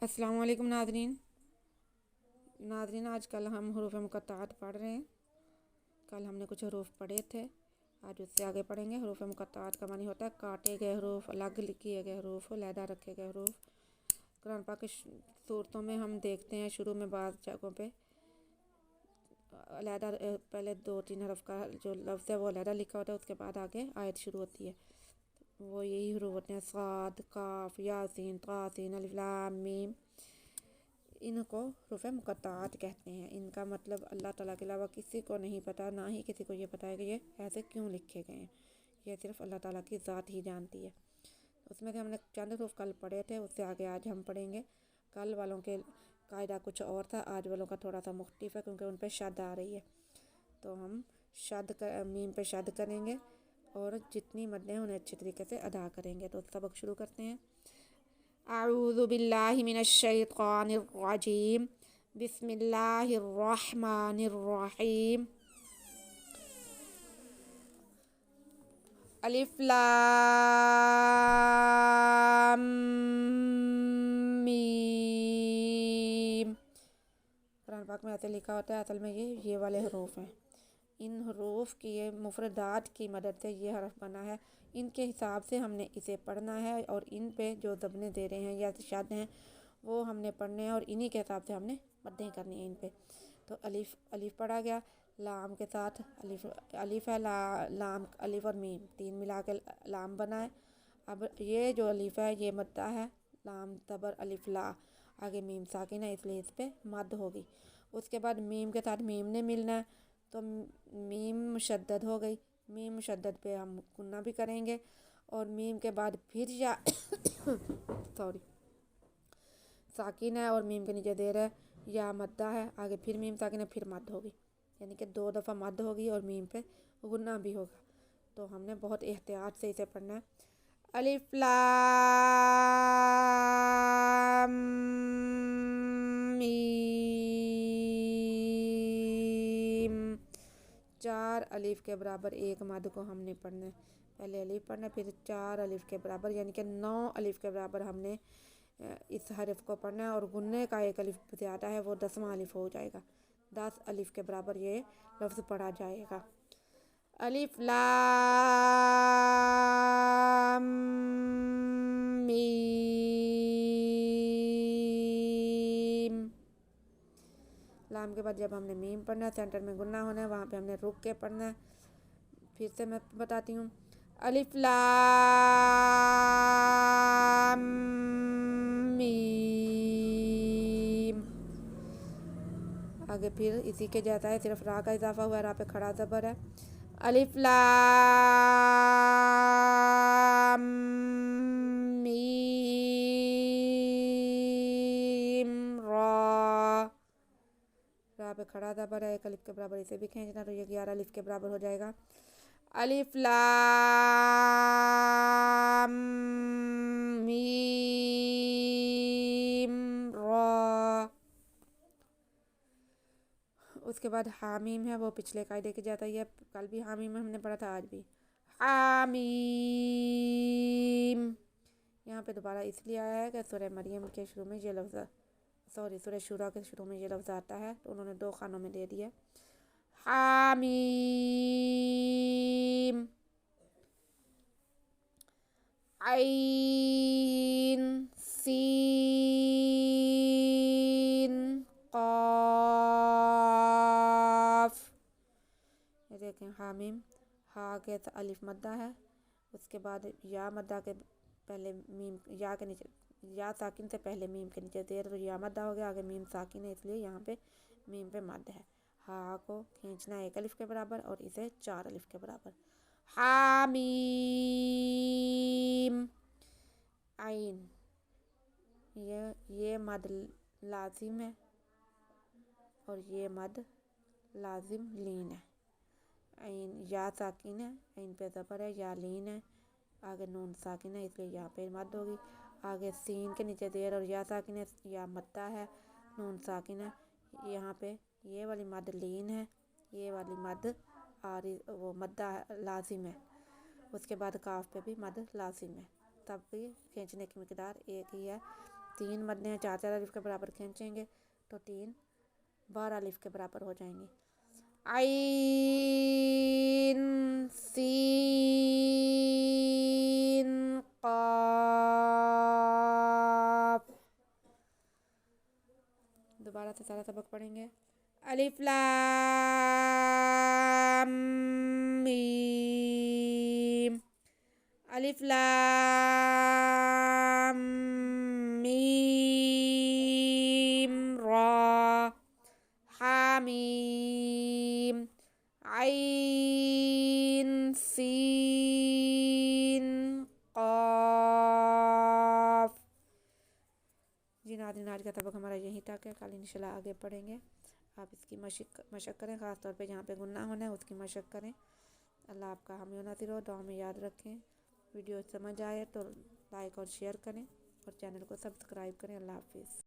अस्सलाम वालेकुम नाज़रीन। आजकल हम हरूफ मुक़त्तआत पढ़ रहे हैं। कल हमने कुछ हरूफ पढ़े थे, आज उससे आगे पढ़ेंगे। हरूफ मुक़त्तआत का मानी होता है काटे गए हरूफ, अलग किए गए हरूफ, लहदा रखे गए हरूफ। कुरान पाक की सूरतों में हम देखते हैं शुरू में बाज़ जगहों पे लहदा, पहले 2-3 हरफ का जो लफ्ज़ है वो लहदा लिखा होता है, उसके बाद आगे आयत शुरू होती है। वो यही हरूफ होते हैं साद, काफ, यासीन, तासीन, अलिफ लाम मीम। इनको हरूफ मुक़त्तआत कहते हैं। इनका मतलब अल्लाह ताला के अलावा किसी को नहीं पता, ना ही किसी को ये पता है कि ये ऐसे क्यों लिखे गए हैं। ये सिर्फ अल्लाह ताला की ज़ात ही जानती है। उसमें से हमने चंद हरूफ कल पढ़े थे, उससे आगे आज हम पढ़ेंगे। कल वालों के कायदा कुछ और था, आज वालों का थोड़ा सा मुख्तलिफ है क्योंकि उन पर शद आ रही है। तो हम मीम पे शद करेंगे और जितनी मदें हैं उन्हें अच्छे तरीके से अदा करेंगे। तो सबक शुरू करते हैं। अऊज़ु बिल्लाहि मिनश शैतानिर रजीम, बिस्मिल्लाहिर रहमानिर रहीम। अलिफ लाम मीम। कुरान पाक में ऐसे लिखा होता है, असल में ये वाले हरूफ हैं। इन हरूफ की ये मुफरदात की मदद से ये हरफ बना है। इनके हिसाब से हमने इसे पढ़ना है और इन पे जो ज़बने दे रहे हैं या शद हैं वो हमने पढ़ने हैं और इन्हीं के हिसाब से हमने मदें करनी है इन पे। तो अलिफ पढ़ा गया, लाम के साथ अलिफ है, लाम अलिफ और मीम तीन मिला के लाम बना है। अब ये जो अलिफ है ये मद्दा है, लाम तबर अलिफ ला, आगे मीम साकिन है इसलिए इस पर मद होगी। उसके बाद मीम के साथ मीम ने मिलना है, तो मीम मुशद्दद हो गई। मीम मुशद्दद पे हम गुन्ना भी करेंगे और मीम के बाद फिर या सॉरी साकिन है और मीम के नीचे देर है, या मद्दा है, आगे फिर मीम साकिन है, फिर मद होगी, यानी कि 2 दफ़ा मद होगी और मीम पे गुन्ना भी होगा। तो हमने बहुत एहतियात से इसे पढ़ना है। अलिफ लाम मीम। 4 अलिफ के बराबर एक मद को हमने पढ़ना है। पहले अलिफ पढ़ना है, फिर 4 अलिफ के बराबर यानी कि 9 अलिफ के बराबर हमने इस हरफ को पढ़ना है। और गुन्ने का एक अलिफ ज़्यादा है, वो 10वां अलिफ हो जाएगा। 10 अलिफ के बराबर ये लफ्ज़ पढ़ा जाएगा। अलिफ लाम मीम। लाम के बाद जब हमने मीम पढ़ना है, सेंटर में गुन्ना होना है, वहाँ पे हमने रुक के पढ़ना है। फिर से मैं बताती हूँ, अलिफ लाम मीम। आगे फिर इसी के जैसा है, सिर्फ रा का इजाफा हुआ है, रा पे खड़ा ज़बर है। अलिफ लाम मीम रा, रा पे खड़ा ज़बर है, एक अलिफ के बराबर इसे भी खींचना, तो ये 11 अलिफ के बराबर हो जाएगा। अलिफ लाम मीम रा। उसके बाद हामीम है, वो पिछले कायदे के जैसा ही है, कल भी हामीम हमने पढ़ा था, आज भी हामीम। यहाँ पे दोबारा इसलिए आया है कि सूरह मरियम के शुरू में ये लफ्ज़, सूरह शूरा के शुरू में ये लफ्ज़ आता है, तो उन्होंने 2 खानों में दे दिया। हामीम। आइन सीन क़ाफ। ये देखें हामीम, हा के अलिफ मद्दा है, उसके बाद या मद्दा के पहले मीम, या के नीचे या साकिन से पहले मीम के नीचे देर, तो या मद्दा हो गया, आगे मीम साकिन है इसलिए यहाँ पे मीम पे मद है। हा को खींचना 1 अलिफ के बराबर और इसे 4 अलिफ के बराबर। हामीम। आइन, ये मद लाजिम है और ये मद लाजिम लीन है। आइन या साकिन है, आइन पे ज़बर है, या लीन है, आगे नून साकिन है इसलिए यहाँ पे मद होगी, आगे सीन के नीचे देर और या साकिन है, या मद्दा है, नून साकिन है, यहाँ पे ये वाली मद लीन है, ये वाली मद वो मद्दा लाजिम है। उसके बाद काफ पे भी मद लाजिम है, तब भी खींचने की मिकदार एक ही है। 3 मदने हैं, 4 अलिफ के बराबर खींचेंगे तो 3 12 अलिफ के बराबर हो जाएंगे। आइन सीन क़ाफ। दोबारा से सारा सबक पढ़ेंगे। अलिफ लाम मीम, अलिफ लाम मीम रा, हामीम, आइन सीन क़ाफ। जी नाज़रीन, आज का सबक हमारा यहीं तक है। कल इंशाल्लाह आगे पढ़ेंगे। आप इसकी मशक करें, ख़ास तौर पे जहाँ पे गुनाह होना है उसकी मशक करें। अल्लाह आपका हामी व नासिर हो। दुआ में याद रखें। वीडियो समझ आए तो लाइक और शेयर करें और चैनल को सब्सक्राइब करें। अल्लाह हाफिज़।